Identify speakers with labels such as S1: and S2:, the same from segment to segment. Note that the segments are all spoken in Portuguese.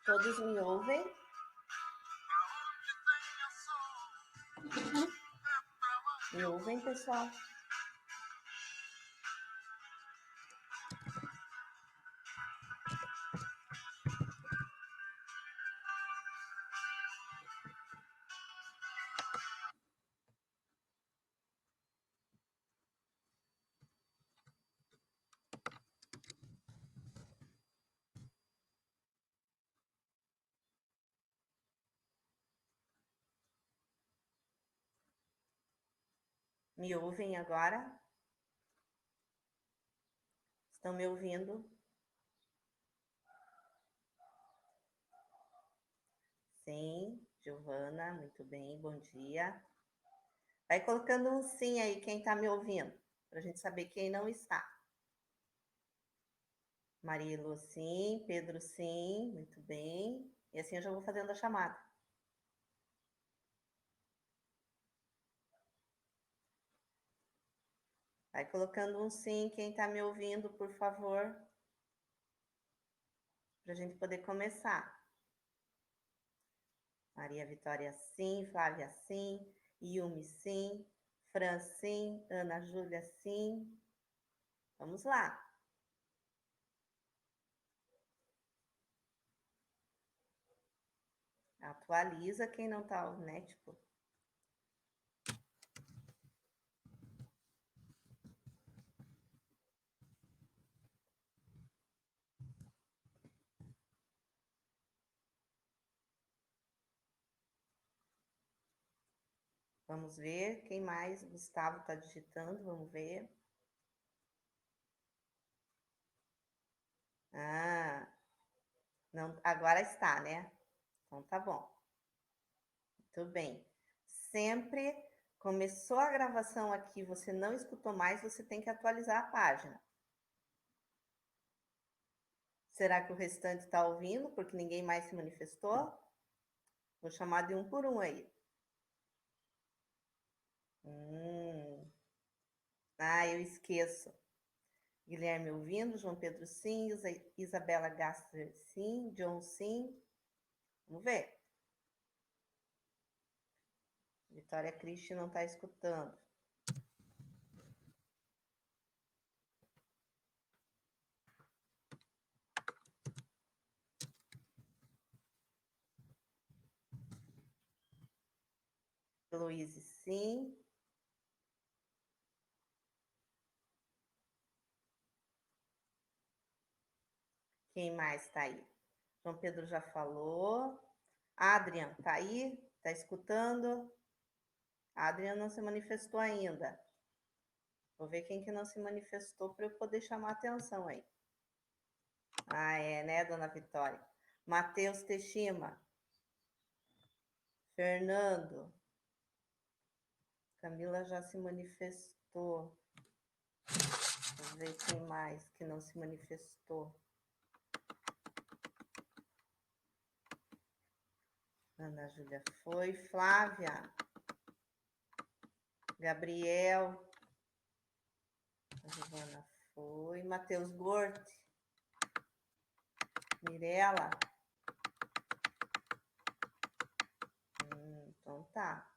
S1: Todos me ouvem? Me ouvem, pessoal? Me ouvem agora? Estão me ouvindo? Sim, Giovana, muito bem, bom dia. Vai colocando um sim aí, quem está me ouvindo, para a gente saber quem não está. Marilu, sim, Pedro, sim, muito bem. E assim eu já vou fazendo a chamada. Vai colocando um sim, quem está me ouvindo, por favor, para a gente poder começar. Maria Vitória, sim, Flávia, sim, Yumi, sim, Fran, sim, Ana Júlia, sim. Vamos lá. Atualiza quem não tá, né? Tipo. Vamos ver quem mais. Gustavo tá digitando, vamos ver. Ah, não, agora está, né? Então tá bom. Muito bem. Sempre começou a gravação aqui, você não escutou mais, você tem que atualizar a página. Será que o restante está ouvindo, porque ninguém mais se manifestou? Vou chamar de um por um aí. Ah, eu esqueço. Guilherme ouvindo, João Pedro sim, Isabela Gaster sim, John sim. Vamos ver. Vitória Cristi não está escutando. Luíse sim. Quem mais está aí? João Pedro já falou. Adrian, tá aí? Tá escutando? Adrian não se manifestou ainda. Vou ver quem que não se manifestou para eu poder chamar a atenção aí. Ah, é, né, dona Vitória? Matheus Teixeira. Fernando. Camila já se manifestou. Vamos ver quem mais que não se manifestou. Ana Júlia foi. Flávia. Gabriel. A Giovana foi. Matheus Gorte. Mirella. Então tá.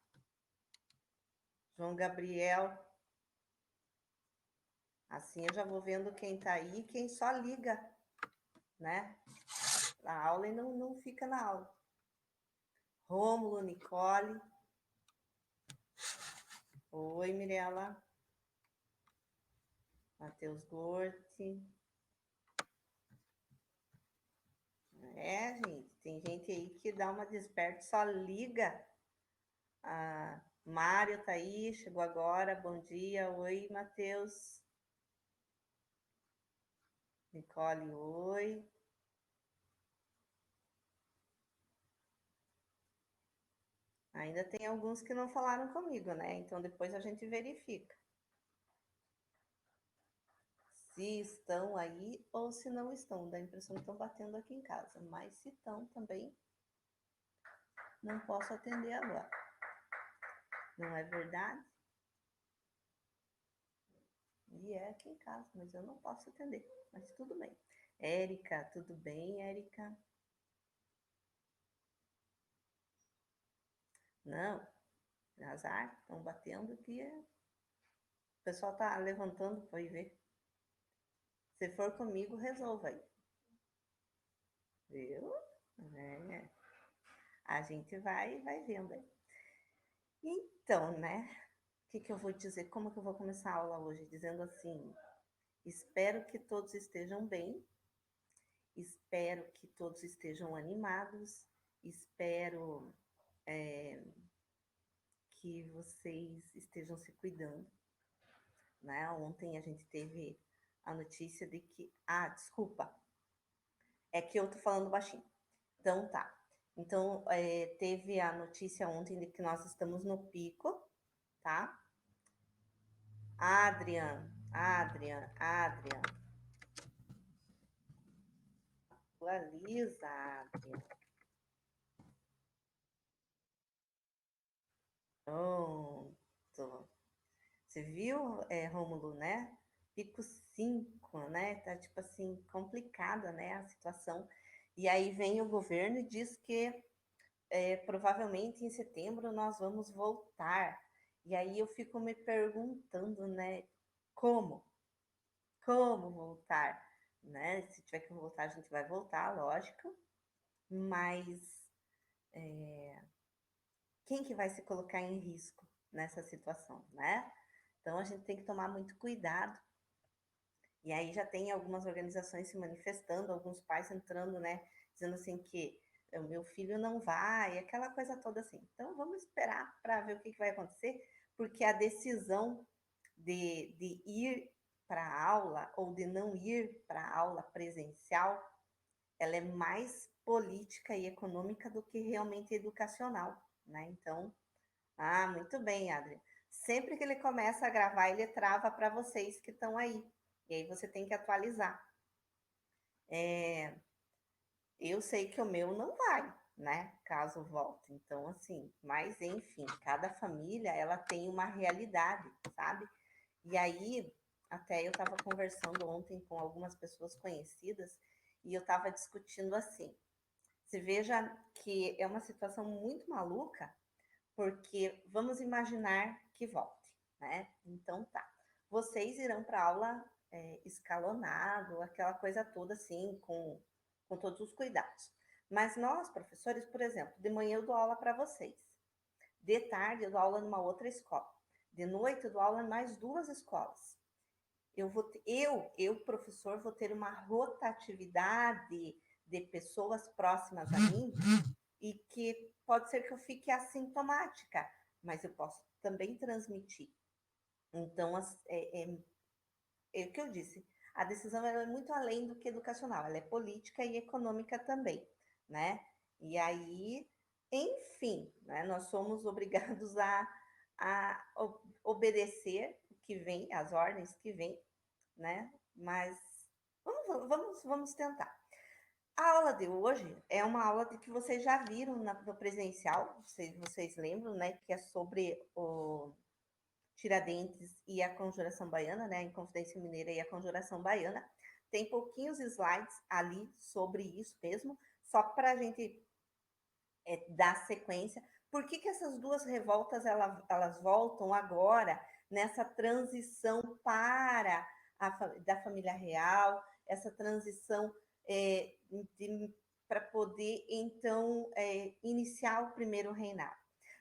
S1: João Gabriel. Assim eu já vou vendo quem tá aí, quem só liga, né? A aula e não fica na aula. Rômulo, Nicole. Oi, Mirella. Matheus Gorte. É, gente, tem gente aí que dá uma desperta, só liga. A Mário tá aí, chegou agora, bom dia. Oi, Matheus. Nicole, oi. Ainda tem alguns que não falaram comigo, né? Então depois a gente verifica se estão aí ou se não estão. Dá a impressão que estão batendo aqui em casa, mas se estão também, não posso atender agora. Não é verdade? E é aqui em casa, mas eu não posso atender. Mas tudo bem. Érica, tudo bem, Érica? Não, azar, estão batendo que o pessoal tá levantando para ir ver. Se for comigo, resolva aí. Viu? É. A gente vai vendo aí. Então, né? O que eu vou dizer? Como que eu vou começar a aula hoje? Dizendo assim: espero que todos estejam bem, espero que todos estejam animados, espero que vocês estejam se cuidando, né? Ontem a gente teve a notícia de que. Ah, desculpa, é que eu tô falando baixinho. Então tá. Então, teve a notícia ontem de que nós estamos no pico, tá? Adrian. Atualiza, Adrian. Pronto. Você viu, Rômulo, né? Pico 5, né? Tá tipo assim, complicada, né? A situação. E aí vem o governo e diz que provavelmente em setembro nós vamos voltar. E aí eu fico me perguntando, né? Como? Como voltar? Né? Se tiver que voltar, a gente vai voltar, lógico. Mas quem que vai se colocar em risco nessa situação, né? Então a gente tem que tomar muito cuidado. E aí já tem algumas organizações se manifestando, alguns pais entrando, né, dizendo assim que o meu filho não vai, aquela coisa toda assim. Então vamos esperar para ver o que vai acontecer, porque a decisão de ir para a aula ou de não ir para a aula presencial, ela é mais política e econômica do que realmente educacional, né? Então, muito bem, Adri. Sempre que ele começa a gravar, ele trava para vocês que estão aí. E aí você tem que atualizar. Eu sei que o meu não vai, né? Caso volte. Então, assim, mas enfim, cada família ela tem uma realidade, sabe? E aí, até eu estava conversando ontem com algumas pessoas conhecidas e eu estava discutindo assim. Você veja que é uma situação muito maluca, porque vamos imaginar que volte, né? Então tá. Vocês irão para aula escalonado, aquela coisa toda assim, com todos os cuidados. Mas nós, professores, por exemplo, de manhã eu dou aula para vocês. De tarde eu dou aula numa outra escola. De noite eu dou aula em mais duas escolas. Professor, vou ter uma rotatividade de pessoas próximas a mim e que pode ser que eu fique assintomática, mas eu posso também transmitir. Então, é o que eu disse, a decisão é muito além do que educacional, ela é política e econômica também, né? E aí, enfim, né, nós somos obrigados a obedecer o que vem, as ordens que vêm, né? Mas vamos tentar. A aula de hoje é uma aula de que vocês já viram no presencial, vocês lembram, né? Que é sobre o Tiradentes e a Conjuração Baiana, né? A Inconfidência Mineira e a Conjuração Baiana. Tem pouquinhos slides ali sobre isso mesmo, só para a gente dar sequência. Por que essas duas revoltas elas voltam agora nessa transição para da família real, essa transição para poder então iniciar o primeiro reinado?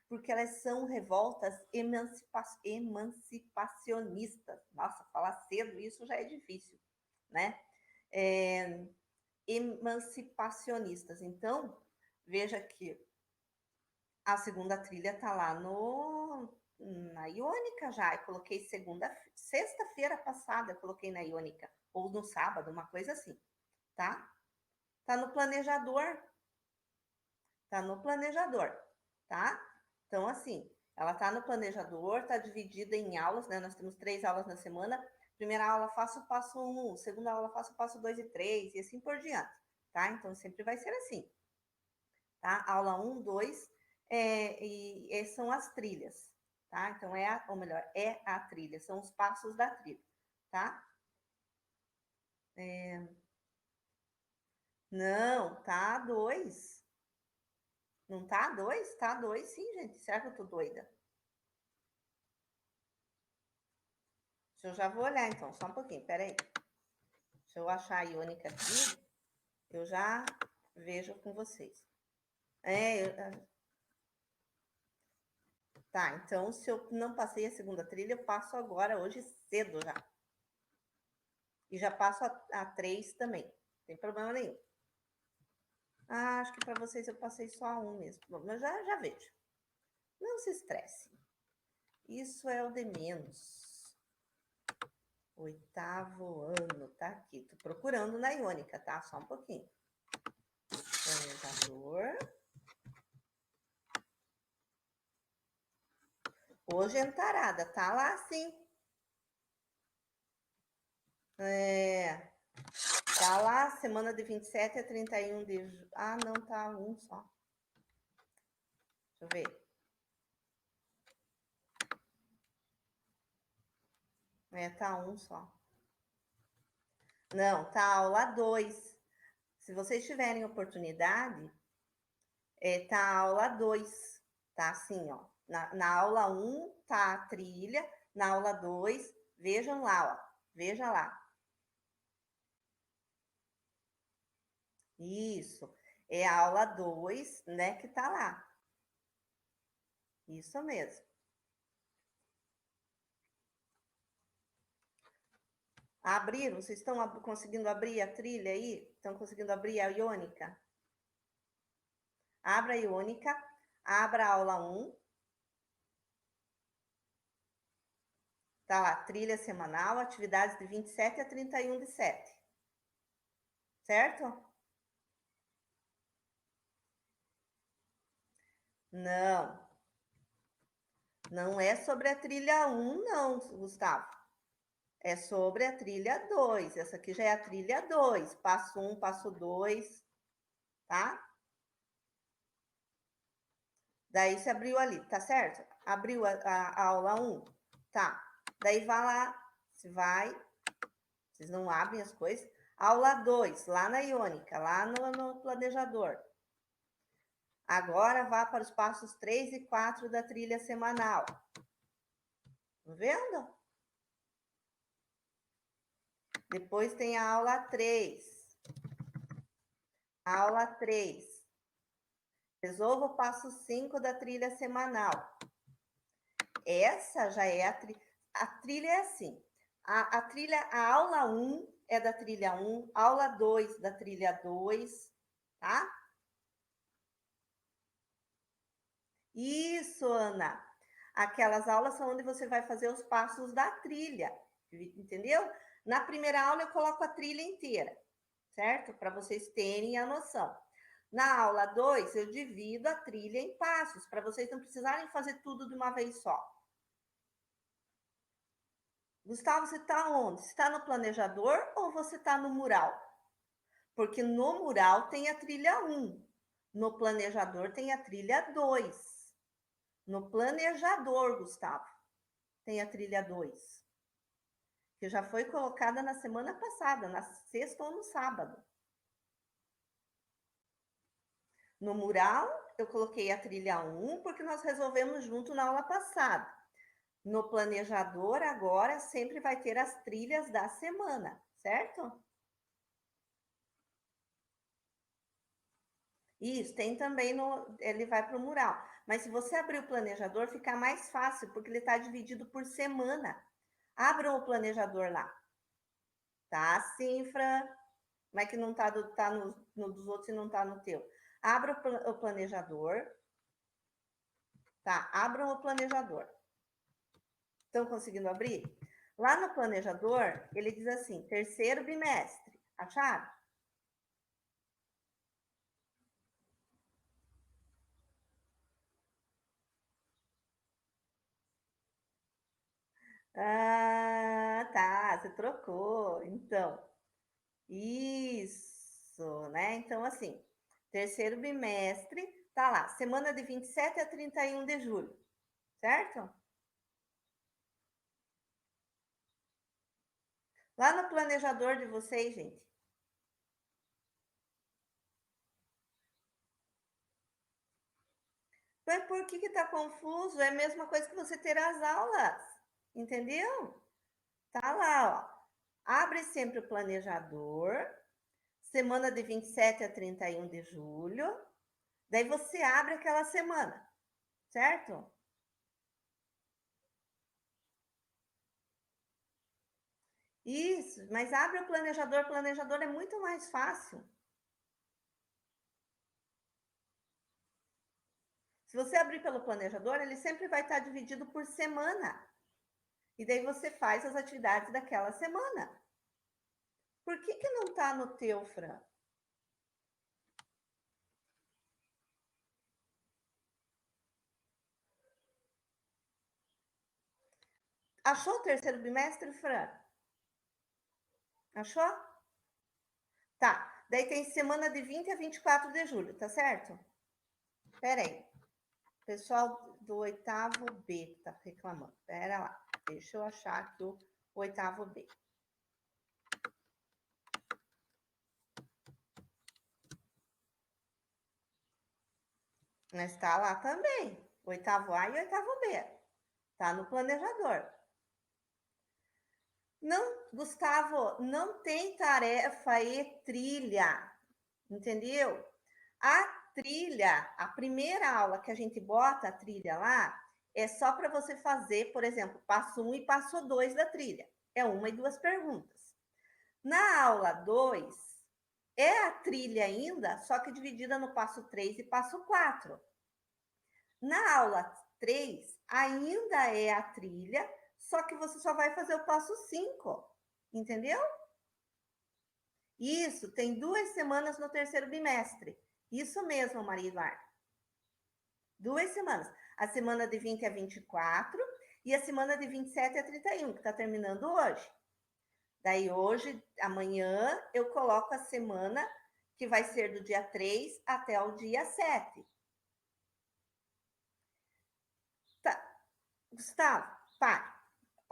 S1: Porque elas são revoltas emancipacionistas. Nossa, falar cedo isso já é difícil, né? Emancipacionistas. Então, veja que a segunda trilha tá lá na Iônica já. Eu coloquei sexta-feira passada, eu coloquei na Iônica, ou no sábado, uma coisa assim, tá? Tá no planejador, tá? Então, assim, ela tá no planejador, tá dividida em aulas, né? Nós temos 3 aulas na semana. Primeira aula faço o passo 1, segunda aula faço o passo 2 e 3, e assim por diante, tá? Então, sempre vai ser assim, tá? Aula 1, 2, e são as trilhas, tá? Então, ou melhor, é a trilha, são os passos da trilha, tá? Não, tá 2. Não tá 2? Tá 2 sim, gente. Será que eu tô doida? Eu já vou olhar, então. Só um pouquinho, peraí. Deixa eu achar a iônica aqui. Eu já vejo com vocês. Tá, então se eu não passei a segunda trilha, eu passo agora, hoje cedo já. E já passo a 3 também. Não tem problema nenhum. Ah, acho que para vocês eu passei só a 1 mesmo. Bom, mas já vejo. Não se estresse. Isso é o de menos. 8º ano, tá aqui. Tô procurando na iônica, tá? Só um pouquinho. Planejador. Hoje é entarada, tá lá sim. Tá lá, semana de 27 a 31 de julho. Ah, não, tá um só. Deixa eu ver. Tá um só. Não, tá aula 2. Se vocês tiverem oportunidade, tá a aula 2. Tá assim, ó. Na aula 1 tá a trilha, na aula 2, vejam lá, ó. Veja lá. Isso. É a aula 2, né, que tá lá. Isso mesmo. Abriram? Vocês estão conseguindo abrir a trilha aí? Estão conseguindo abrir a iônica? Abra a iônica, abra a aula 1. Tá lá, trilha semanal, atividades de 27 a 31 de 7. Certo? Não. Não é sobre a trilha 1, não, Gustavo. É sobre a trilha 2. Essa aqui já é a trilha 2. Passo 1, passo 2, tá? Daí você abriu ali, tá certo? Abriu a aula 1? Tá. Daí vai lá, você vai, vocês não abrem as coisas. Aula 2, lá na iônica, lá no planejador. Agora vá para os passos 3 e 4 da trilha semanal. Tá vendo? Depois tem a aula 3. Aula 3. Resolva o passo 5 da trilha semanal. Essa já é a trilha é assim. A aula 1 é da trilha 1, aula 2 da trilha 2, tá? Isso, Ana. Aquelas aulas são onde você vai fazer os passos da trilha, entendeu? Na primeira aula eu coloco a trilha inteira, certo? Para vocês terem a noção. Na aula 2, eu divido a trilha em passos, para vocês não precisarem fazer tudo de uma vez só. Gustavo, você está onde? Você está no planejador ou você está no mural? Porque no mural tem a trilha 1, no planejador tem a trilha 2. No planejador, Gustavo, tem a trilha 2, que já foi colocada na semana passada, na sexta ou no sábado. No mural, eu coloquei a trilha 1, porque nós resolvemos junto na aula passada. No planejador, agora, sempre vai ter as trilhas da semana, certo? Isso, tem também ele vai para o mural. Mas se você abrir o planejador, fica mais fácil, porque ele está dividido por semana. Abram o planejador lá. Tá, sim, Fran? Como é que não tá, tá no dos outros e não tá no teu? Abra o planejador. Tá, abram o planejador. Estão conseguindo abrir? Lá no planejador, ele diz assim, terceiro bimestre. Acharam? Ah, tá, você trocou. Então, isso, né? Então, assim, terceiro bimestre, tá lá, semana de 27 a 31 de julho, certo? Lá no planejador de vocês, gente. Mas por que está confuso? É a mesma coisa que você ter as aulas, entendeu? Tá lá, ó. Abre sempre o planejador, semana de 27 a 31 de julho, daí você abre aquela semana, certo? Isso, mas abre o planejador é muito mais fácil. Se você abrir pelo planejador, ele sempre vai estar dividido por semana. E daí você faz as atividades daquela semana. Por que não está no teu, Fran? Achou o terceiro bimestre, Fran? Achou? Tá. Daí tem semana de 20 a 24 de julho, tá certo? Pera aí. Pessoal do oitavo B tá reclamando. Pera lá. Deixa eu achar aqui o oitavo B. Mas está lá também. Oitavo A e oitavo B. Tá no planejador. Não, Gustavo, não tem tarefa e trilha, entendeu? A trilha, a primeira aula que a gente bota a trilha lá, é só para você fazer, por exemplo, passo 1 e passo 2 da trilha. É uma e duas perguntas. Na aula 2, é a trilha ainda, só que dividida no passo 3 e passo 4. Na aula 3, ainda é a trilha, só que você só vai fazer o passo 5, entendeu? Isso, tem 2 semanas no terceiro bimestre. Isso mesmo, Maria Eduarda. 2 semanas. A semana de 20 a 24 e a semana de 27 a 31, que está terminando hoje. Daí hoje, amanhã, eu coloco a semana que vai ser do dia 3 até o dia 7. Tá. Gustavo, pare.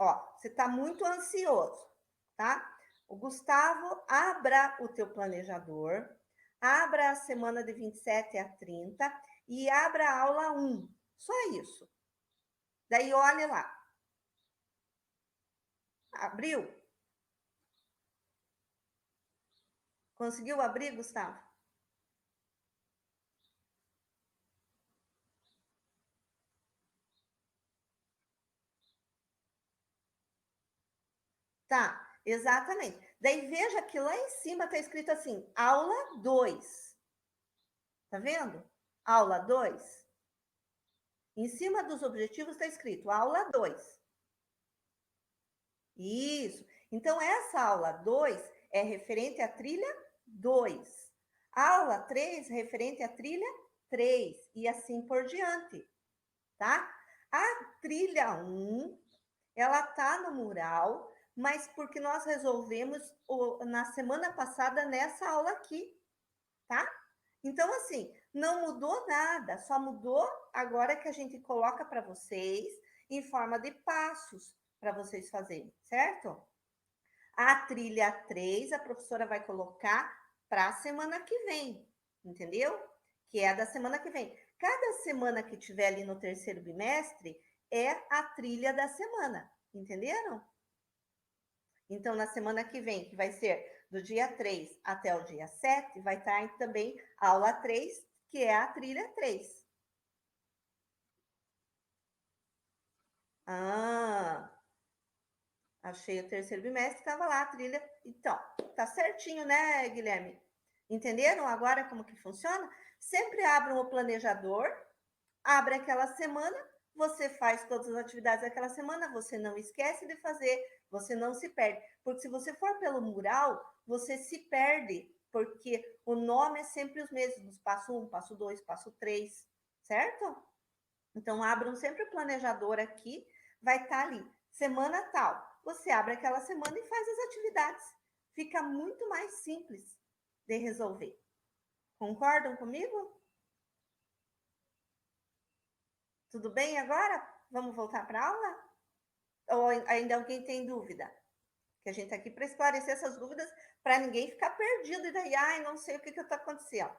S1: Ó, você está muito ansioso, tá? O Gustavo, abra o teu planejador, abra a semana de 27 a 30 e abra a aula 1. Só isso. Daí olhe lá. Abriu? Conseguiu abrir, Gustavo? Tá, exatamente. Daí veja que lá em cima está escrito assim, aula 2. Tá vendo? Aula 2. Em cima dos objetivos está escrito aula 2. Isso. Então, essa aula 2 é referente à trilha 2. Aula 3, referente à trilha 3. E assim por diante, tá? A trilha 1, ela tá no mural, mas porque nós resolvemos na semana passada nessa aula aqui, tá? Então, assim, não mudou nada, só mudou agora que a gente coloca para vocês em forma de passos para vocês fazerem, certo? A trilha 3, a professora vai colocar para a semana que vem, entendeu? Que é a da semana que vem. Cada semana que tiver ali no terceiro bimestre é a trilha da semana, entenderam? Então, na semana que vem, que vai ser do dia 3 até o dia 7, vai estar também a aula 3, que é a trilha 3. Ah, achei o terceiro bimestre, estava lá a trilha. Então, tá certinho, né, Guilherme? Entenderam agora como que funciona? Sempre abram o planejador, abre aquela semana, você faz todas as atividades daquela semana, você não esquece de fazer, você não se perde. Porque se você for pelo mural, você se perde, porque o nome é sempre os mesmos, passo 1, passo 2, passo 3, certo? Então, abram sempre o planejador aqui, vai estar ali, semana tal. Você abre aquela semana e faz as atividades. Fica muito mais simples de resolver. Concordam comigo? Tudo bem agora? Vamos voltar para a aula? Ou ainda alguém tem dúvida? Que a gente está aqui para esclarecer essas dúvidas, para ninguém ficar perdido e daí, ai, não sei o que está acontecendo.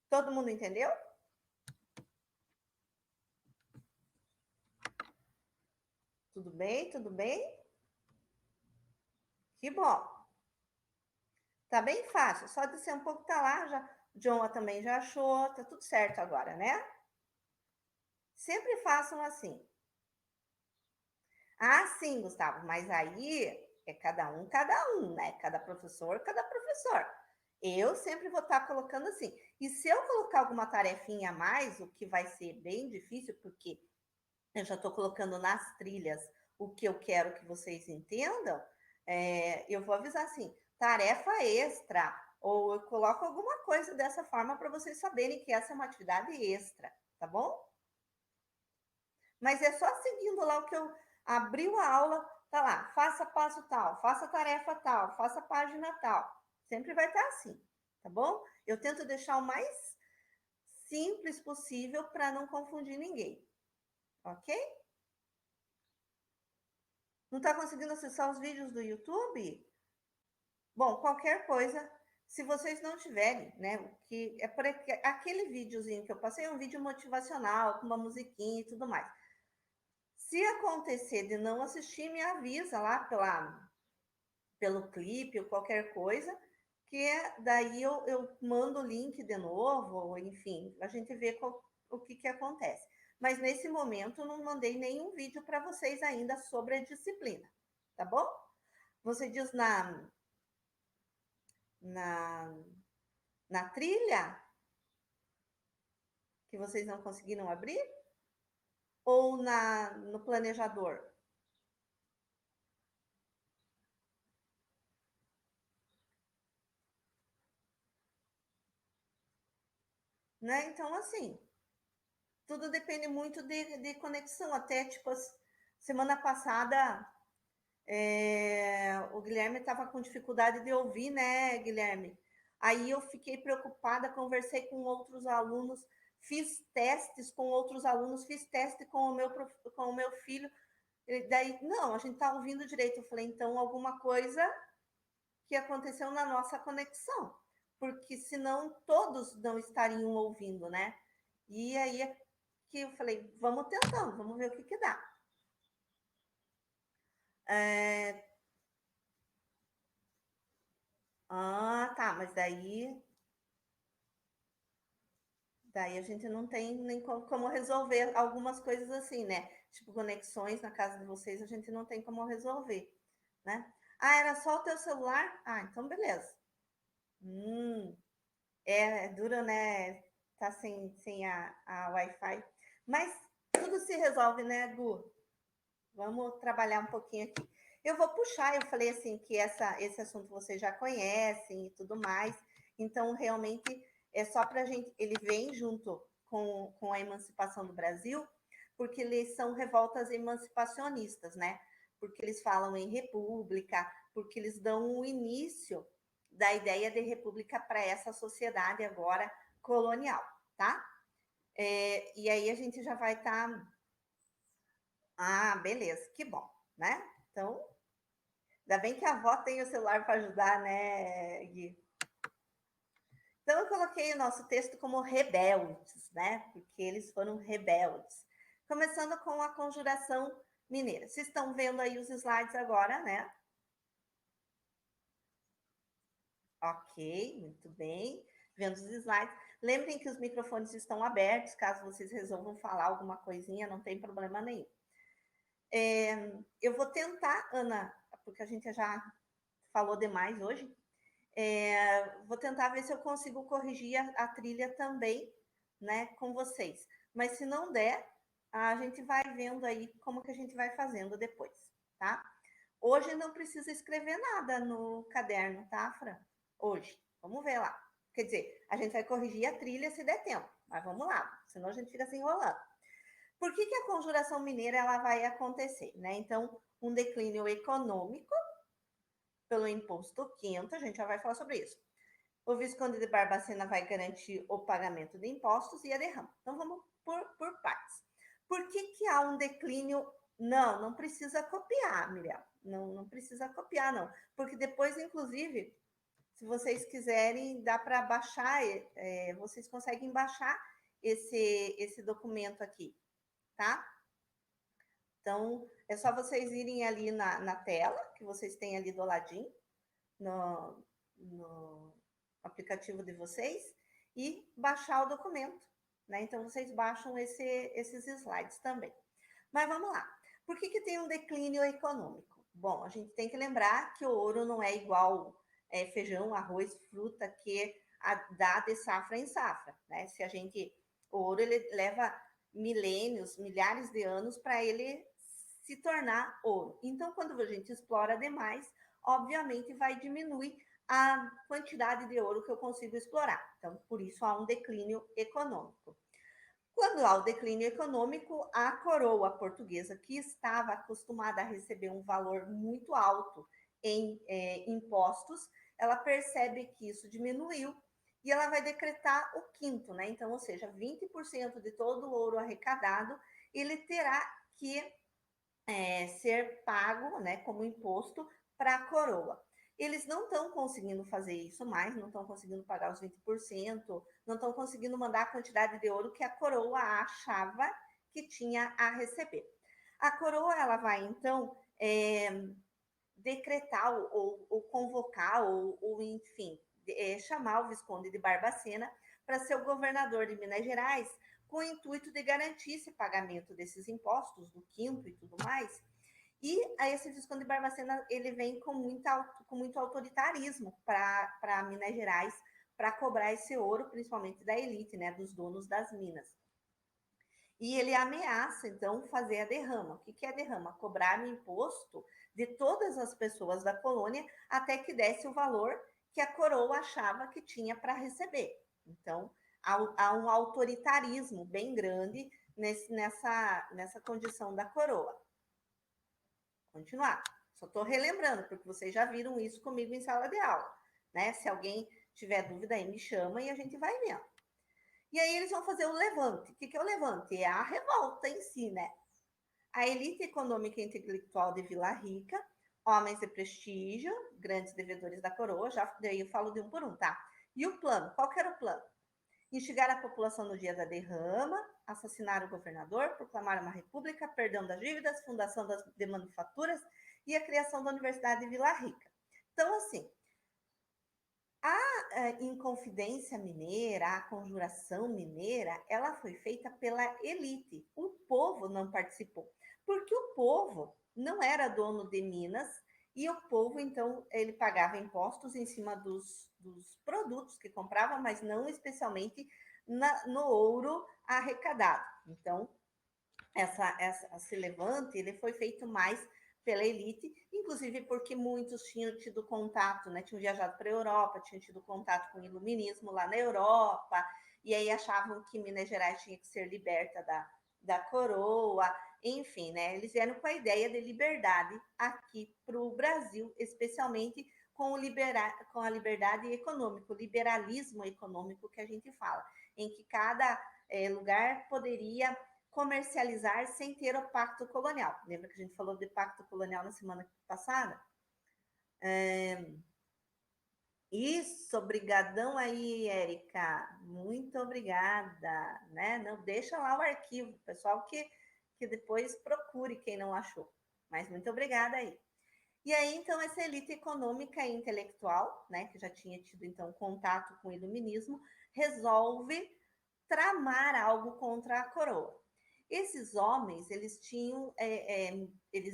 S1: Todo mundo entendeu? Tudo bem? Tudo bem? Que bom. Tá bem fácil, só descer um pouco tá lá, já. John também já achou, tá tudo certo agora, né? Sempre façam assim. Ah, sim, Gustavo, mas aí é cada um, né? Cada professor, cada professor. Eu sempre vou estar colocando assim. E se eu colocar alguma tarefinha a mais, o que vai ser bem difícil, porque eu já estou colocando nas trilhas o que eu quero que vocês entendam, eu vou avisar assim, tarefa extra, ou eu coloco alguma coisa dessa forma para vocês saberem que essa é uma atividade extra, tá bom? Mas é só seguindo lá o que eu abriu a aula, tá lá, faça passo tal, faça tarefa tal, faça página tal. Sempre vai estar assim, tá bom? Eu tento deixar o mais simples possível para não confundir ninguém, ok? Não está conseguindo acessar os vídeos do YouTube? Bom, qualquer coisa, se vocês não tiverem, né? Que é por aquele videozinho que eu passei, é um vídeo motivacional, com uma musiquinha e tudo mais. Se acontecer de não assistir, me avisa lá pelo clipe ou qualquer coisa, que daí eu mando o link de novo, ou enfim, a gente vê o que acontece. Mas nesse momento eu não mandei nenhum vídeo para vocês ainda sobre a disciplina, tá bom? Você diz na, na trilha que vocês não conseguiram abrir? Ou no planejador? Né? Então, assim, tudo depende muito de conexão. Até, tipo, semana passada, o Guilherme estava com dificuldade de ouvir, né, Guilherme? Aí eu fiquei preocupada, conversei com outros alunos, fiz testes com outros alunos, fiz teste com o meu filho. E daí, não, a gente está ouvindo direito. Eu falei, então, alguma coisa que aconteceu na nossa conexão, porque senão todos não estariam ouvindo, né? E aí é que eu falei, vamos tentando, vamos ver o que dá. Ah, tá, mas daí a gente não tem nem como resolver algumas coisas assim, né? Tipo, conexões na casa de vocês, a gente não tem como resolver, né? Ah, era só o teu celular? Ah, então beleza. Hum, é duro, né? Tá sem a Wi-Fi. Mas tudo se resolve, né, Gu? Vamos trabalhar um pouquinho aqui. Eu vou puxar, eu falei assim que esse assunto vocês já conhecem e tudo mais. Então, realmente, é só para a gente. Ele vem junto com a emancipação do Brasil, porque eles são revoltas emancipacionistas, né? Porque eles falam em república, porque eles dão o início da ideia de república para essa sociedade agora colonial, tá? E aí a gente já vai estar. Ah, beleza, que bom, né? Então, ainda bem que a avó tem o celular para ajudar, né, Gui? Então, eu coloquei o nosso texto como rebeldes, né? Porque eles foram rebeldes. Começando com a conjuração mineira. Vocês estão vendo aí os slides agora, né? Ok, muito bem. Vendo os slides. Lembrem que os microfones estão abertos, caso vocês resolvam falar alguma coisinha, não tem problema nenhum. Eu vou tentar, Ana, porque a gente já falou demais hoje, vou tentar ver se eu consigo corrigir a trilha também, né, com vocês. Mas se não der, a gente vai vendo aí como que a gente vai fazendo depois, tá? Hoje não precisa escrever nada no caderno, tá, Fran? Hoje. Vamos ver lá. Quer dizer, a gente vai corrigir a trilha se der tempo, mas vamos lá, senão a gente fica se enrolando. Por que a conjuração mineira ela vai acontecer, né? Então, um declínio econômico pelo imposto quinto, a gente já vai falar sobre isso. O Visconde de Barbacena vai garantir o pagamento de impostos e a derrama. Então, vamos por partes. Por que há um declínio? Não precisa copiar, Miriam. Não precisa copiar, não. Porque depois, inclusive, se vocês quiserem, dá para baixar, vocês conseguem baixar esse documento aqui, tá? Então, é só vocês irem ali na tela, que vocês têm ali do ladinho, no aplicativo de vocês, e baixar o documento, né? Então, vocês baixam esses slides também. Mas vamos lá. Por que tem um declínio econômico? Bom, a gente tem que lembrar que o ouro não é igual feijão, arroz, fruta, que dá de safra em safra, né? O ouro ele leva milênios, milhares de anos para ele se tornar ouro. Então, quando a gente explora demais, obviamente vai diminuir a quantidade de ouro que eu consigo explorar. Então, por isso há um declínio econômico. Quando há o declínio econômico, a coroa portuguesa, que estava acostumada a receber um valor muito alto em impostos, ela percebe que isso diminuiu e ela vai decretar o quinto, né? Então, ou seja, 20% de todo o ouro arrecadado, ele terá que ser pago, né, como imposto para a coroa. Eles não estão conseguindo fazer isso mais, não estão conseguindo pagar os 20%, não estão conseguindo mandar a quantidade de ouro que a coroa achava que tinha a receber. A coroa, ela vai, então, decretar ou convocar, ou enfim, chamar o Visconde de Barbacena para ser o governador de Minas Gerais, com o intuito de garantir esse pagamento desses impostos, do quinto e tudo mais. E esse Visconde de Barbacena, ele vem com muito autoritarismo para Minas Gerais, para cobrar esse ouro, principalmente da elite, né, dos donos das minas. E ele ameaça, então, fazer a derrama. O que é a derrama? Cobrar o imposto de todas as pessoas da colônia até que desse o valor que a coroa achava que tinha para receber. Então, há um autoritarismo bem grande nessa condição da coroa. Continuar. Só estou relembrando, porque vocês já viram isso comigo em sala de aula. Né? Se alguém tiver dúvida aí, me chama e a gente vai vendo. E aí eles vão fazer o levante. O que é o levante? É a revolta em si, né? A elite econômica e intelectual de Vila Rica, homens de prestígio, grandes devedores da coroa, já daí eu falo de um por um, tá? E o plano? Qual que era o plano? Instigar a população no dia da derrama, assassinar o governador, proclamar uma república, perdão das dívidas, fundação de manufaturas e a criação da Universidade de Vila Rica. Então, assim, a Inconfidência Mineira, a Conjuração Mineira, ela foi feita pela elite. O povo não participou, porque o povo não era dono de minas e o povo, então, ele pagava impostos em cima dos produtos que comprava, mas não especialmente no ouro arrecadado. Então, esse levante, ele foi feito mais pela elite, inclusive porque muitos tinham tido contato, né? Tinham viajado para a Europa, tinham tido contato com o iluminismo lá na Europa, e aí achavam que Minas Gerais tinha que ser liberta da coroa, enfim, né? Eles vieram com a ideia de liberdade aqui para o Brasil, especialmente com a liberdade econômica, o liberalismo econômico que a gente fala, em que cada lugar poderia comercializar sem ter o pacto colonial. Lembra que a gente falou de pacto colonial na semana passada? Isso, obrigadão aí, Érica. Muito obrigada, né? Não deixa lá o arquivo, pessoal que depois procure quem não achou. Mas muito obrigada aí. E aí, então, essa elite econômica e intelectual, né, que já tinha tido, então, contato com o iluminismo, resolve tramar algo contra a coroa. Esses homens, eles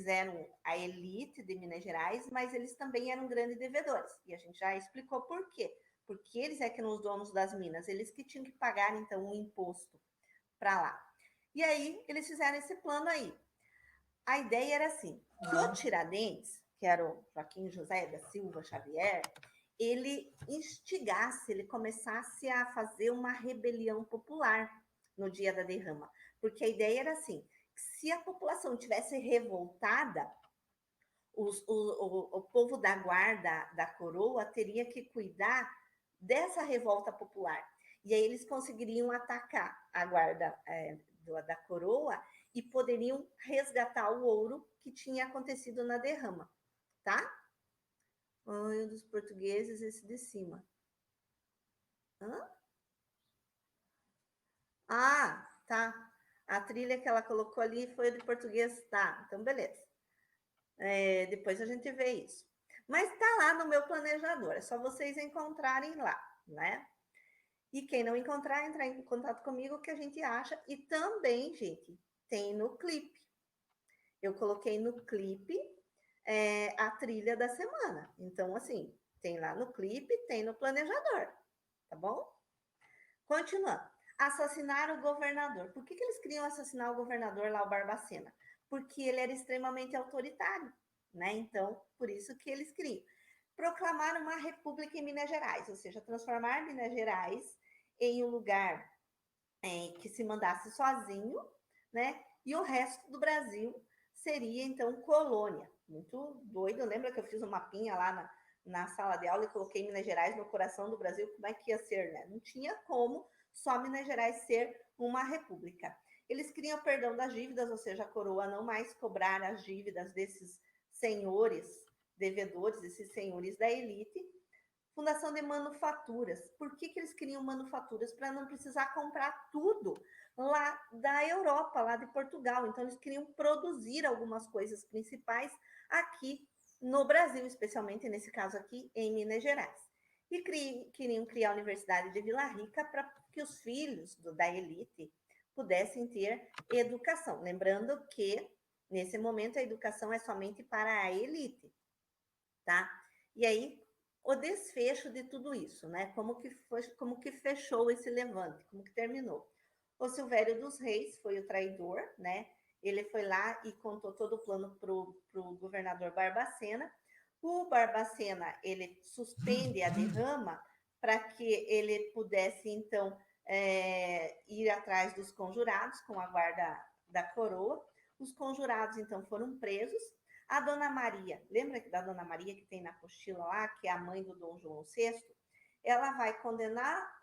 S1: eram a elite de Minas Gerais, mas eles também eram grandes devedores. E a gente já explicou por quê. Porque eles é que eram os donos das minas, eles que tinham que pagar, então, um imposto para lá. E aí, eles fizeram esse plano aí. A ideia era assim, que o Tiradentes, que era o Joaquim José da Silva Xavier, ele instigasse, ele começasse a fazer uma rebelião popular no dia da derrama. Porque a ideia era assim, que se a população tivesse revoltada, o povo da guarda da coroa teria que cuidar dessa revolta popular. E aí eles conseguiriam atacar a guarda da coroa e poderiam resgatar o ouro que tinha acontecido na derrama, tá? Um dos portugueses, esse de cima. Hã? Ah, tá. A trilha que ela colocou ali foi de português, tá? Então, beleza. Depois a gente vê isso. Mas tá lá no meu planejador, é só vocês encontrarem lá, né? E quem não encontrar, entrar em contato comigo que a gente acha. E também, gente, tem no clipe. Eu coloquei no clipe a trilha da semana. Então, assim, tem lá no clipe, tem no planejador, tá bom? Continuando. Assassinar o governador. Por que eles queriam assassinar o governador lá, o Barbacena? Porque ele era extremamente autoritário, né? Então, por isso que eles queriam. Proclamar uma república em Minas Gerais, ou seja, transformar Minas Gerais em um lugar que se mandasse sozinho, né? E o resto do Brasil seria, então, colônia. Muito doido. Lembra que eu fiz um mapinha lá na sala de aula e coloquei Minas Gerais no coração do Brasil? Como é que ia ser, né? Não tinha como só Minas Gerais ser uma república. Eles queriam perdão das dívidas, ou seja, a coroa não mais cobrar as dívidas desses senhores devedores, esses senhores da elite. Fundação de manufaturas. Por que eles queriam manufaturas? Para não precisar comprar tudo lá da Europa, lá de Portugal. Então, eles queriam produzir algumas coisas principais aqui no Brasil, especialmente nesse caso aqui em Minas Gerais. E queriam criar a Universidade de Vila Rica para que os filhos da elite pudessem ter educação. Lembrando que, nesse momento, a educação é somente para a elite, tá? E aí, o desfecho de tudo isso, né? Como que fechou esse levante, como que terminou. O Silvério dos Reis foi o traidor, né? Ele foi lá e contou todo o plano para o governador Barbacena. O Barbacena, ele suspende a derrama para que ele pudesse, então, ir atrás dos conjurados com a guarda da coroa. Os conjurados, então, foram presos. A Dona Maria, lembra da Dona Maria que tem na apostila lá, que é a mãe do Dom João VI? Ela vai condenar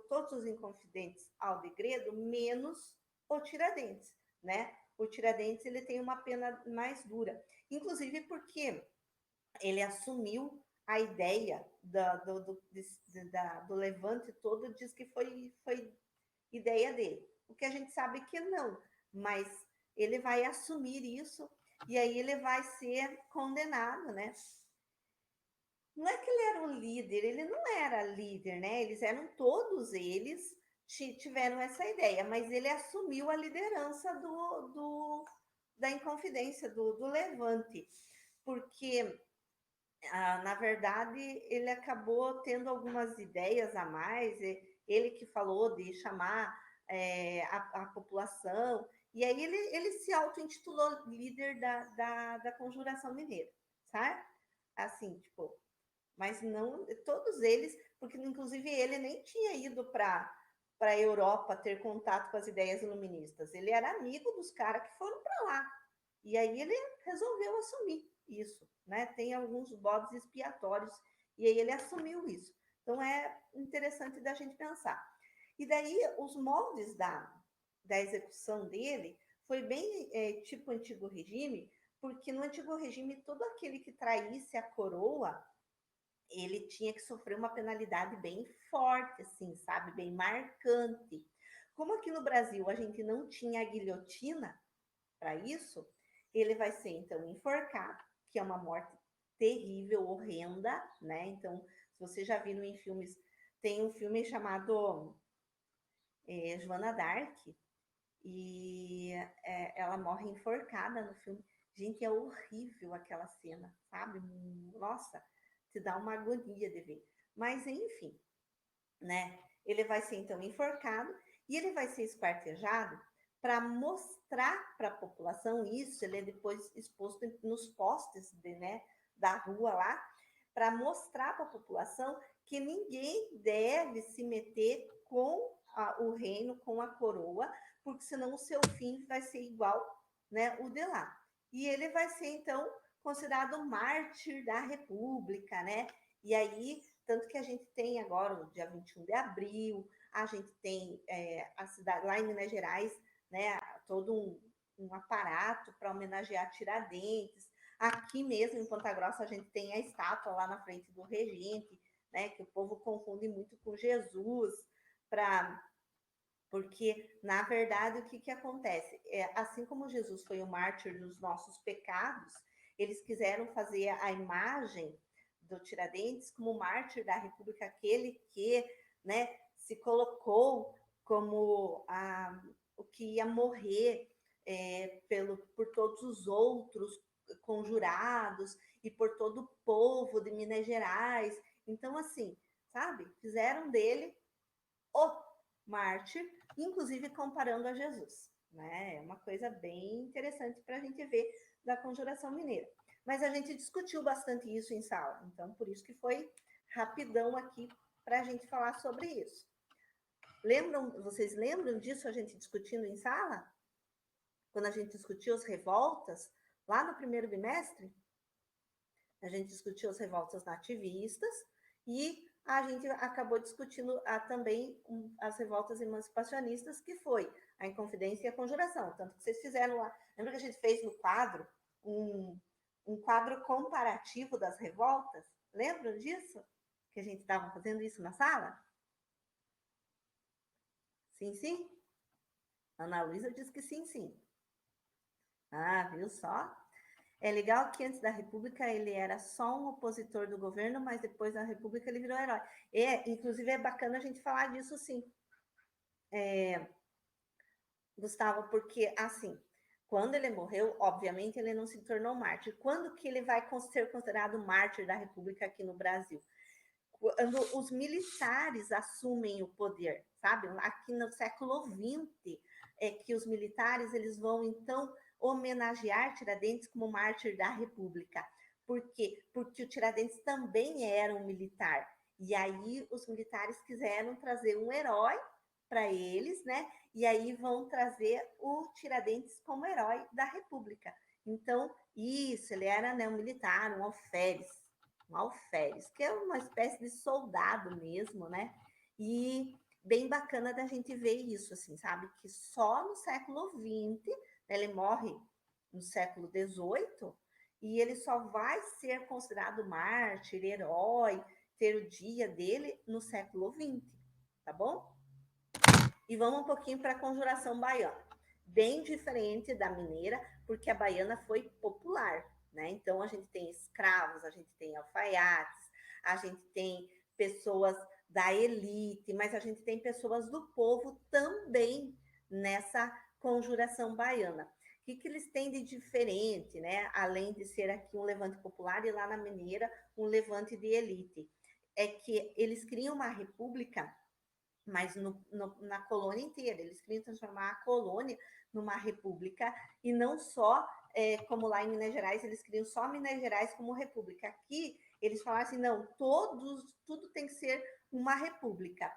S1: todos os inconfidentes ao degredo, menos o Tiradentes, né? O Tiradentes ele tem uma pena mais dura, inclusive porque ele assumiu a ideia do levante todo, diz que foi ideia dele. O que a gente sabe que não, mas ele vai assumir isso e aí ele vai ser condenado, né? Não é que ele era o líder, ele não era líder, né? Eles eram todos eles tiveram essa ideia, mas ele assumiu a liderança da Inconfidência, do Levante, porque na verdade ele acabou tendo algumas ideias a mais, ele que falou de chamar a população, e aí ele se auto-intitulou líder da Conjuração Mineira, sabe? Assim, tipo, mas não todos eles, porque inclusive ele nem tinha ido para a Europa ter contato com as ideias iluministas. Ele era amigo dos caras que foram para lá. E aí ele resolveu assumir isso, né? Tem alguns bodes expiatórios e aí ele assumiu isso. Então é interessante da gente pensar. E daí os moldes da execução dele foi bem tipo antigo regime, porque no antigo regime todo aquele que traísse a coroa ele tinha que sofrer uma penalidade bem forte, assim, sabe? Bem marcante. Como aqui no Brasil a gente não tinha a guilhotina para isso, ele vai ser, então, enforcado, que é uma morte terrível, horrenda, né? Então, se vocês já viram em filmes, tem um filme chamado Joana Dark, e ela morre enforcada no filme. Gente, é horrível aquela cena, sabe? Nossa, te dá uma agonia de ver. Mas, enfim, né? Ele vai ser, então, enforcado e ele vai ser esquartejado para mostrar para a população isso. Ele é depois exposto nos postes da rua lá, para mostrar para a população que ninguém deve se meter com o reino, com a coroa, porque senão o seu fim vai ser igual, né, o de lá. E ele vai ser, então, considerado mártir da República, né? E aí, tanto que a gente tem agora, o dia 21 de abril, a gente tem a cidade, lá em Minas Gerais, né, todo um aparato para homenagear Tiradentes. Aqui mesmo, em Ponta Grossa, a gente tem a estátua lá na frente do regente, né, que o povo confunde muito com Jesus, para Porque, na verdade, o que acontece? Assim como Jesus foi o mártir dos nossos pecados, eles quiseram fazer a imagem do Tiradentes como mártir da República, aquele que, né, se colocou como o que ia morrer por todos os outros conjurados e por todo o povo de Minas Gerais. Então, assim, sabe? Fizeram dele o mártir, inclusive comparando a Jesus. Né? É uma coisa bem interessante para a gente ver da Conjuração Mineira. Mas a gente discutiu bastante isso em sala, então por isso que foi rapidão aqui para a gente falar sobre isso. Vocês lembram disso a gente discutindo em sala? Quando a gente discutiu as revoltas, lá no primeiro bimestre, a gente discutiu as revoltas nativistas e a gente acabou discutindo também as revoltas emancipacionistas, que foi a Inconfidência e a Conjuração. Tanto que vocês fizeram lá, lembra que a gente fez no quadro um quadro comparativo das revoltas? Lembram disso? Que a gente estava fazendo isso na sala? Sim, sim? Ana Luísa disse que sim, sim. Ah, viu só? É legal que antes da República ele era só um opositor do governo, mas depois da República ele virou herói. Inclusive, é bacana a gente falar disso, sim. Gustavo, porque, assim, quando ele morreu, obviamente, ele não se tornou mártir. Quando que ele vai ser considerado mártir da República aqui no Brasil? Quando os militares assumem o poder, sabe? Aqui no século XX, é que os militares eles vão, então, homenagear Tiradentes como mártir da República. Por quê? Porque o Tiradentes também era um militar. E aí os militares quiseram trazer um herói para eles, né? E aí vão trazer o Tiradentes como herói da República. Então, isso, ele era, né, um militar, um alferes, que é uma espécie de soldado mesmo, né? E bem bacana da gente ver isso, assim, sabe? Que só no século XX, né, ele morre no século XVIII, e ele só vai ser considerado mártir, herói, ter o dia dele no século XX, tá bom? E vamos um pouquinho para a Conjuração Baiana. Bem diferente da mineira, porque a baiana foi popular, né? Então a gente tem escravos, a gente tem alfaiates, a gente tem pessoas da elite, mas a gente tem pessoas do povo também nessa Conjuração Baiana. O que eles têm de diferente, né? Além de ser aqui um levante popular e lá na mineira um levante de elite, é que eles criam uma república, mas na colônia inteira. Eles queriam transformar a colônia numa república e não só, como lá em Minas Gerais, eles queriam só Minas Gerais como república. Aqui, eles falaram assim, não, tudo tem que ser uma república.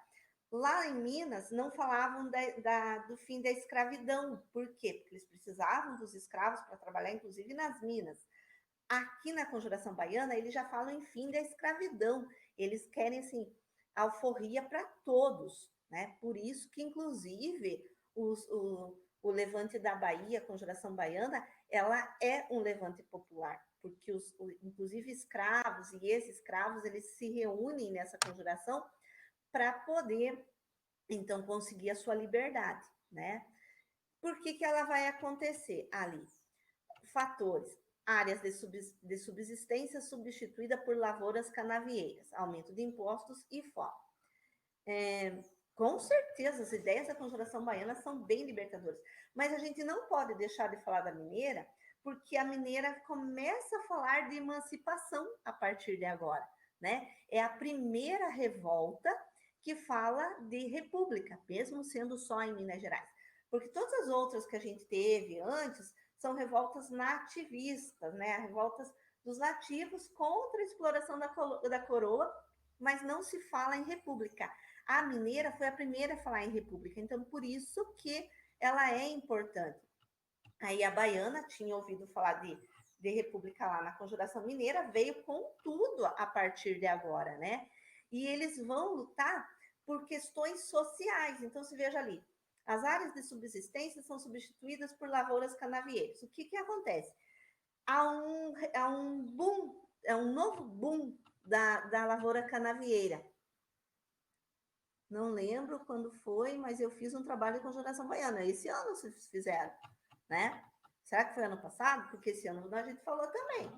S1: Lá em Minas, não falavam do fim da escravidão. Por quê? Porque eles precisavam dos escravos para trabalhar, inclusive, nas minas. Aqui na Conjuração Baiana, eles já falam em fim da escravidão. Eles querem, assim, alforria para todos, né? Por isso que, inclusive, o levante da Bahia, a Conjuração Baiana, ela é um levante popular, porque inclusive escravos e ex-escravos, eles se reúnem nessa conjuração para poder, então, conseguir a sua liberdade, né? Por que ela vai acontecer ali? Fatores: áreas de subsistência substituída por lavouras canavieiras, aumento de impostos e fome. Com certeza, as ideias da Conjuração Baiana são bem libertadoras, mas a gente não pode deixar de falar da mineira, porque a mineira começa a falar de emancipação a partir de agora, né? É a primeira revolta que fala de república, mesmo sendo só em Minas Gerais. Porque todas as outras que a gente teve antes são revoltas nativistas, né? Revoltas dos nativos contra a exploração da coroa, mas não se fala em república. A mineira foi a primeira a falar em república, então por isso que ela é importante. Aí a baiana tinha ouvido falar de república lá na Conjuração Mineira, veio com tudo a partir de agora, né? E eles vão lutar por questões sociais. Então, se veja ali, as áreas de subsistência são substituídas por lavouras canavieiras. O que acontece? Há um boom, um novo boom da lavoura canavieira. Não lembro quando foi, mas eu fiz um trabalho com Conjuração Baiana. Esse ano vocês fizeram, né? Será que foi ano passado? Porque esse ano a gente falou também.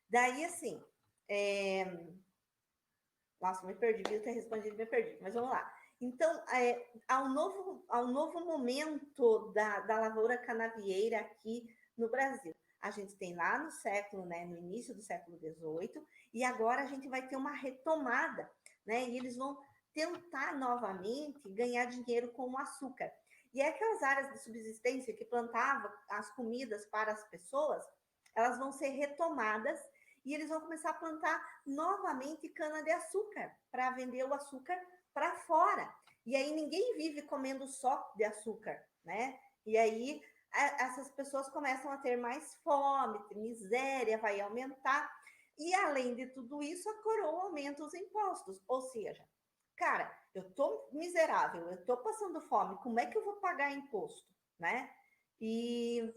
S1: Daí, assim, nossa, me perdi, devia ter respondido, me perdi, mas vamos lá. Então, ao novo momento da lavoura canavieira aqui no Brasil. A gente tem lá no século, né, no início do século XVIII, e agora a gente vai ter uma retomada, né, e eles vão tentar novamente ganhar dinheiro com o açúcar. E aquelas áreas de subsistência que plantavam as comidas para as pessoas, elas vão ser retomadas e eles vão começar a plantar novamente cana-de-açúcar para vender o açúcar para fora. E aí ninguém vive comendo só de açúcar, né? E aí essas pessoas começam a ter mais fome, miséria vai aumentar. E além de tudo isso, a coroa aumenta os impostos. Ou seja, cara, eu tô miserável, eu tô passando fome, como é que eu vou pagar imposto, né? E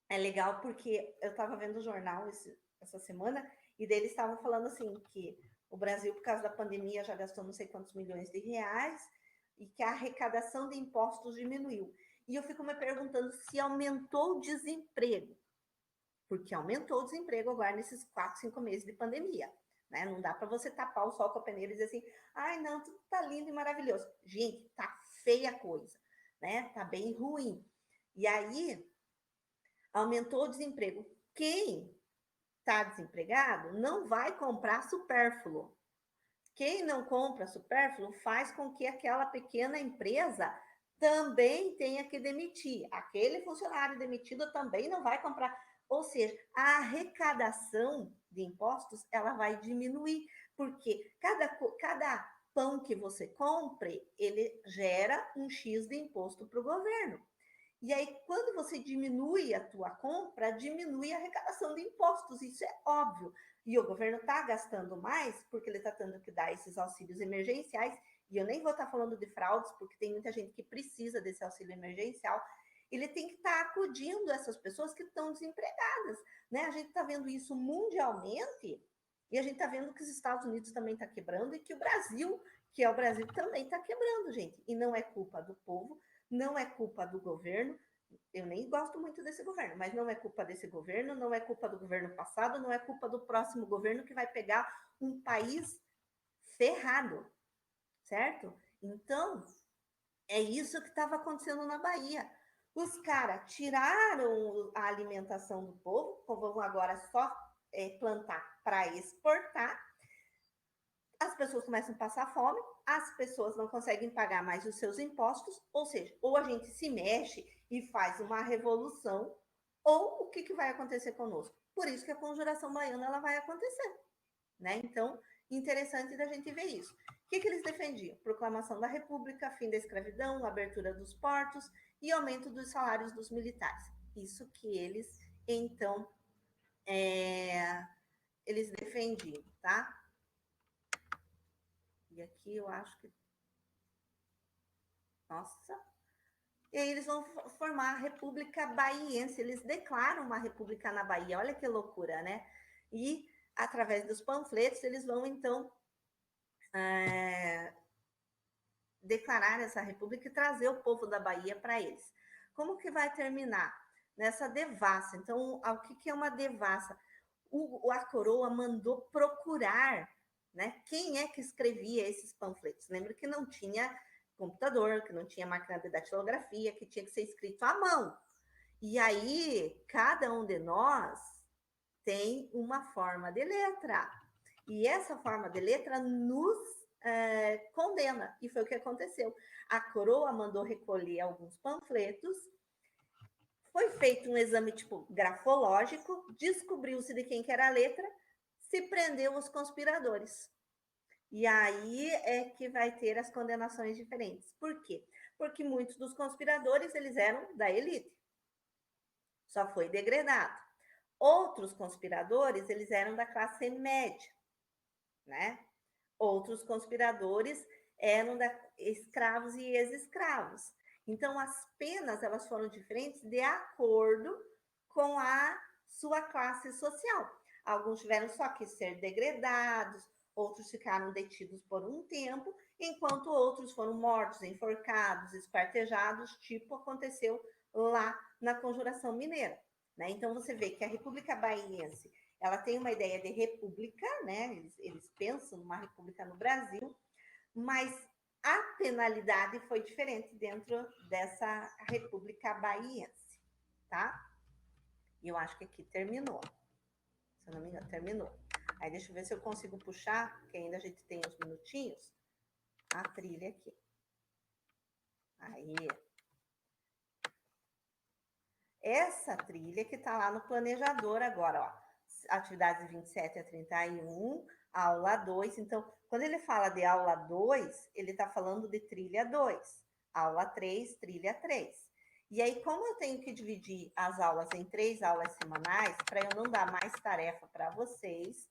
S1: é legal porque eu estava vendo o jornal essa semana e deles estavam falando assim que o Brasil, por causa da pandemia, já gastou não sei quantos milhões de reais e que a arrecadação de impostos diminuiu. E eu fico me perguntando se aumentou o desemprego, porque aumentou o desemprego agora nesses 4, 5 meses de pandemia. Né? Não dá para você tapar o sol com a peneira e dizer assim, ai não, tudo tá lindo e maravilhoso. Gente, tá feia a coisa, né? Tá bem ruim. E aí, aumentou o desemprego. Quem está desempregado não vai comprar supérfluo. Quem não compra supérfluo faz com que aquela pequena empresa também tenha que demitir. Aquele funcionário demitido também não vai comprar. Ou seja, a arrecadação de impostos ela vai diminuir, porque cada pão que você compre, ele gera um X de imposto para o governo. E aí, quando você diminui a tua compra, diminui a arrecadação de impostos, isso é óbvio. E o governo está gastando mais porque ele está tendo que dar esses auxílios emergenciais. E eu nem vou estar falando de fraudes, porque tem muita gente que precisa desse auxílio emergencial. Ele tem que estar acudindo essas pessoas que estão desempregadas. Né? A gente está vendo isso mundialmente e a gente está vendo que os Estados Unidos também está quebrando e que o Brasil, que é o Brasil, também está quebrando, gente. E não é culpa do povo, não é culpa do governo, eu nem gosto muito desse governo, mas não é culpa desse governo, não é culpa do governo passado, não é culpa do próximo governo que vai pegar um país ferrado, certo? Então, é isso que estava acontecendo na Bahia. Os caras tiraram a alimentação do povo, vão agora só plantar para exportar, as pessoas começam a passar fome, as pessoas não conseguem pagar mais os seus impostos, ou seja, ou a gente se mexe e faz uma revolução, ou o que vai acontecer conosco? Por isso que a conjuração baiana ela vai acontecer, né? Então, interessante da gente ver isso. O que eles defendiam? Proclamação da República, fim da escravidão, abertura dos portos e aumento dos salários dos militares. Isso que eles, então, eles defendiam, tá? E aqui eu acho que. Nossa! E aí eles vão formar a República Baiense. Eles declaram uma república na Bahia. Olha que loucura, né? E através dos panfletos eles vão então declarar essa república e trazer o povo da Bahia para eles. Como que vai terminar? Nessa devassa. Então, o que é uma devassa? A coroa mandou procurar, né? Quem é que escrevia esses panfletos? Lembra que não tinha computador, que não tinha máquina de datilografia, que tinha que ser escrito à mão. E aí, cada um de nós tem uma forma de letra. E essa forma de letra nos condena. E foi o que aconteceu. A coroa mandou recolher alguns panfletos, foi feito um exame tipo grafológico, descobriu-se de quem que era a letra, se prendeu os conspiradores. E aí é que vai ter as condenações diferentes. Por quê? Porque muitos dos conspiradores eles eram da elite. Só foi degradado. Outros conspiradores, eles eram da classe média, né? Outros conspiradores eram escravos e ex-escravos. Então, as penas elas foram diferentes de acordo com a sua classe social. Alguns tiveram só que ser degradados, outros ficaram detidos por um tempo, enquanto outros foram mortos, enforcados, esquartejados, tipo aconteceu lá na Conjuração Mineira. Né? Então, você vê que a República Baiense ela tem uma ideia de república, né? Eles pensam numa república no Brasil, mas a penalidade foi diferente dentro dessa República Baiense, tá? E eu acho que aqui terminou. Se eu não me engano, terminou. Aí deixa eu ver se eu consigo puxar, que ainda a gente tem uns minutinhos, a trilha aqui. Aí. Essa trilha que está lá no planejador agora, ó. Atividades 27 a 31, aula 2. Então, quando ele fala de aula 2, ele está falando de trilha 2. Aula 3, trilha 3. E aí, como eu tenho que dividir as aulas em 3 aulas semanais, para eu não dar mais tarefa para vocês,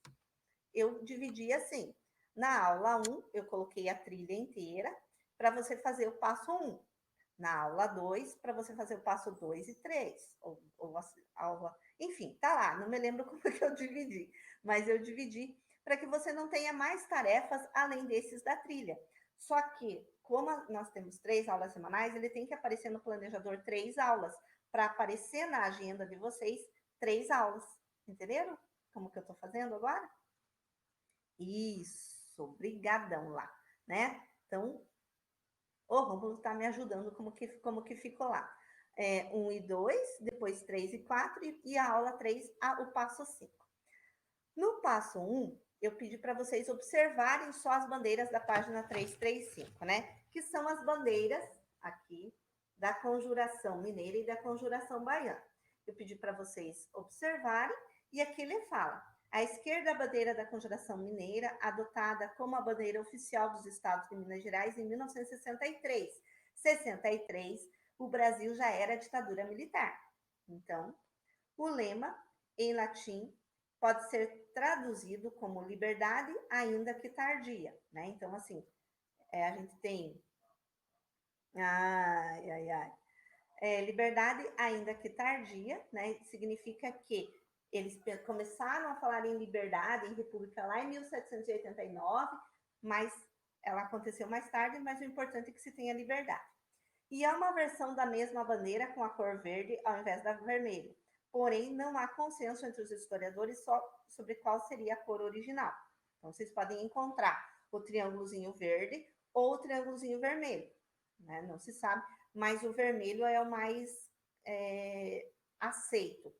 S1: eu dividi assim. Na aula 1, eu coloquei a trilha inteira para você fazer o passo 1. Na aula 2, para você fazer o passo 2 e 3. Ou a aula. Enfim, tá lá. Não me lembro como que eu dividi, mas eu dividi para que você não tenha mais tarefas além desses da trilha. Só que, como nós temos 3 aulas semanais, ele tem que aparecer no planejador 3 aulas, para aparecer na agenda de vocês 3 aulas. Entenderam como que eu estou fazendo agora? Isso, brigadão lá, né? Então, o Rômulo está me ajudando como que ficou lá. 1 e 2, depois 3 e 4, e a aula 3, o passo 5. No passo 1, eu pedi para vocês observarem só as bandeiras da página 335, né? Que são as bandeiras aqui da Conjuração Mineira e da Conjuração Baiana. Eu pedi para vocês observarem, e aqui ele fala: à esquerda, a bandeira da Conjuração Mineira, adotada como a bandeira oficial dos estados de Minas Gerais em 1963. 63, o Brasil já era ditadura militar. Então, o lema, em latim, pode ser traduzido como liberdade, ainda que tardia. Né? Então, assim, a gente tem... liberdade, ainda que tardia, né? Significa que eles começaram a falar em liberdade, em república, lá em 1789, mas ela aconteceu mais tarde, mas o importante é que se tenha liberdade. E há uma versão da mesma bandeira com a cor verde ao invés da vermelho. Porém, não há consenso entre os historiadores sobre qual seria a cor original. Então, vocês podem encontrar o triângulozinho verde ou o triângulozinho vermelho. Né? Não se sabe, mas o vermelho é o mais aceito.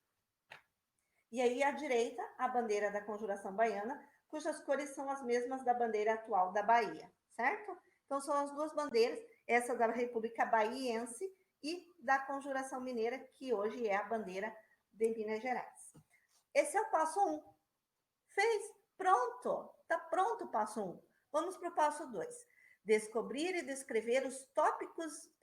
S1: E aí, à direita, a bandeira da Conjuração Baiana, cujas cores são as mesmas da bandeira atual da Bahia, certo? Então, são as duas bandeiras, essa da República Baiense e da Conjuração Mineira, que hoje é a bandeira de Minas Gerais. Esse é o passo 1. Fez? Pronto! Está pronto o passo 1. Vamos para o passo 2. Descobrir e descrever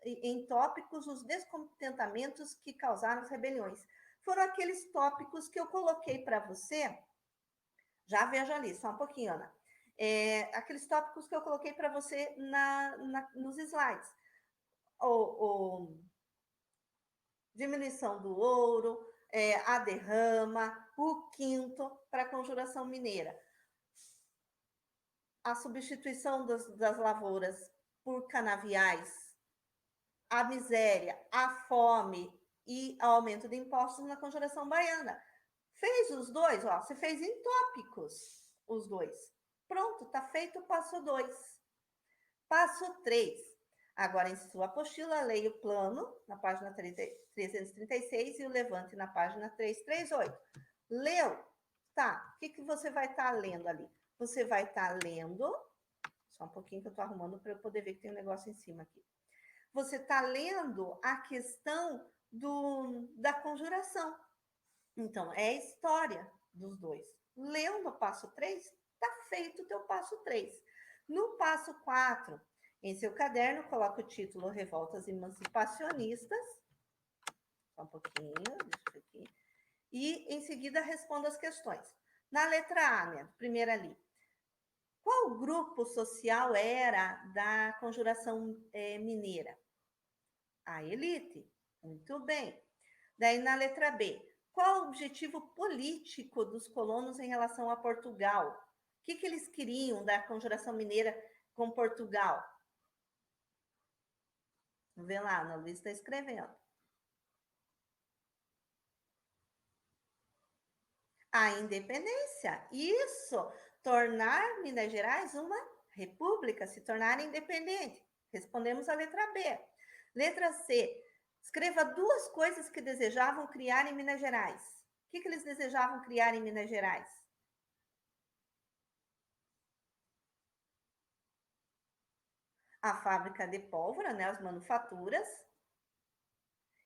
S1: em tópicos os descontentamentos que causaram as rebeliões. Foram aqueles tópicos que eu coloquei para você. Já veja ali, só um pouquinho, Ana. Aqueles tópicos que eu coloquei para você nos slides. Diminuição do ouro, a derrama, o quinto para a Conjuração Mineira. A substituição das lavouras por canaviais, a miséria, a fome e o aumento de impostos na Conjuração Baiana. Fez os dois, ó, você fez em tópicos os dois. Pronto, tá feito o passo 2. Passo 3. Agora, em sua apostila, leia o plano, na página 336, e o levante na página 338. Leu? Tá, o que você vai estar lendo ali? Você vai estar lendo... Só um pouquinho que eu estou arrumando para eu poder ver que tem um negócio em cima aqui. Você está lendo a questão da conjuração. Então, é a história dos dois. Leu no passo 3, está feito o teu passo 3. No passo 4, em seu caderno, coloca o título Revoltas Emancipacionistas. Só um pouquinho, deixa eu ver aqui. E, em seguida, responda as questões. Na letra A, né, primeira ali. Qual grupo social era da Conjuração Mineira? A elite. Muito bem. Daí, na letra B, qual o objetivo político dos colonos em relação a Portugal? O que eles queriam da Conjuração Mineira com Portugal? Vê lá, Ana Luísa está escrevendo. A independência. Isso, tornar Minas Gerais uma república, se tornar independente. Respondemos a letra B. Letra C. Escreva 2 coisas que desejavam criar em Minas Gerais. O que eles desejavam criar em Minas Gerais? A fábrica de pólvora, né, as manufaturas,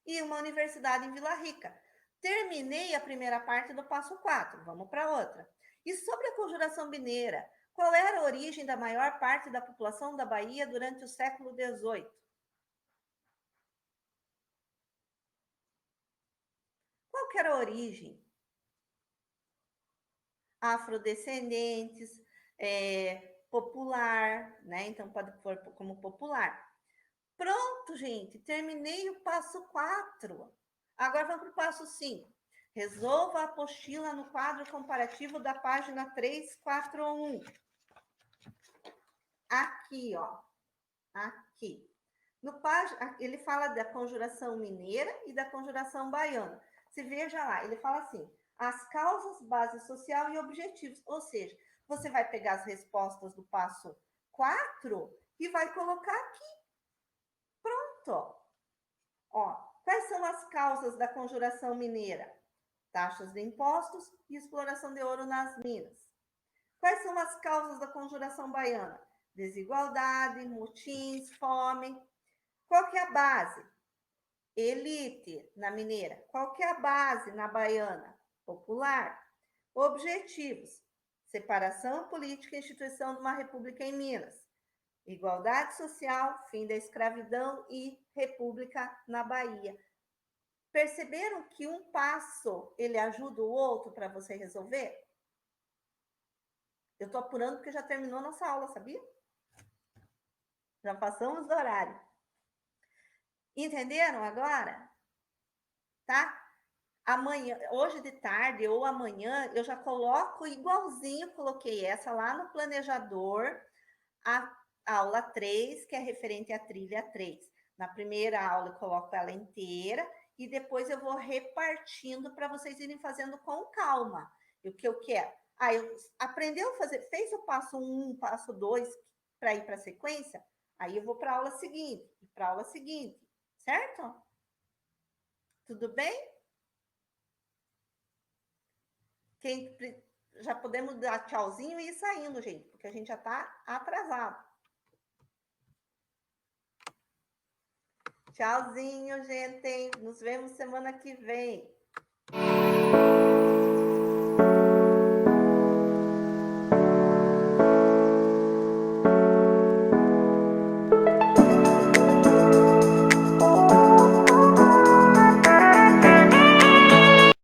S1: e uma universidade em Vila Rica. Terminei a primeira parte do passo 4, vamos para outra. E sobre a Conjuração Mineira, qual era a origem da maior parte da população da Bahia durante o século XVIII? Qual que era a origem? Afrodescendentes, popular, né? Então pode pôr como popular. Pronto, gente, terminei o passo 4. Agora vamos para o passo 5. Resolva a apostila no quadro comparativo da página 341. Aqui, ó. Aqui. No ele fala da conjuração mineira e da conjuração baiana. Se veja lá, ele fala assim: as causas, base social e objetivos. Ou seja, você vai pegar as respostas do passo 4 e vai colocar aqui. Pronto. Ó, quais são as causas da conjuração mineira? Taxas de impostos e exploração de ouro nas minas. Quais são as causas da conjuração baiana? Desigualdade, motins, fome. Qual que é a base? Elite na mineira. Qual que é a base na baiana? Popular. Objetivos: separação política e instituição de uma república em Minas. Igualdade social, fim da escravidão e república na Bahia. Perceberam que um passo ele ajuda o outro para você resolver? Eu estou apurando porque já terminou nossa aula, sabia? Já passamos do horário. Entenderam agora? Tá? Amanhã, hoje de tarde ou amanhã, eu já coloco igualzinho, coloquei essa lá no planejador, a aula 3, que é referente à trilha 3. Na primeira aula eu coloco ela inteira e depois eu vou repartindo para vocês irem fazendo com calma. E o que eu quero? Eu aprendeu a fazer, fez o passo 1, passo 2 para ir para a sequência? Aí eu vou para a aula seguinte, para a aula seguinte, certo? Tudo bem? Quem, já podemos dar tchauzinho e ir saindo, gente, porque a gente já está atrasado. Tchauzinho, gente. Nos vemos semana que vem.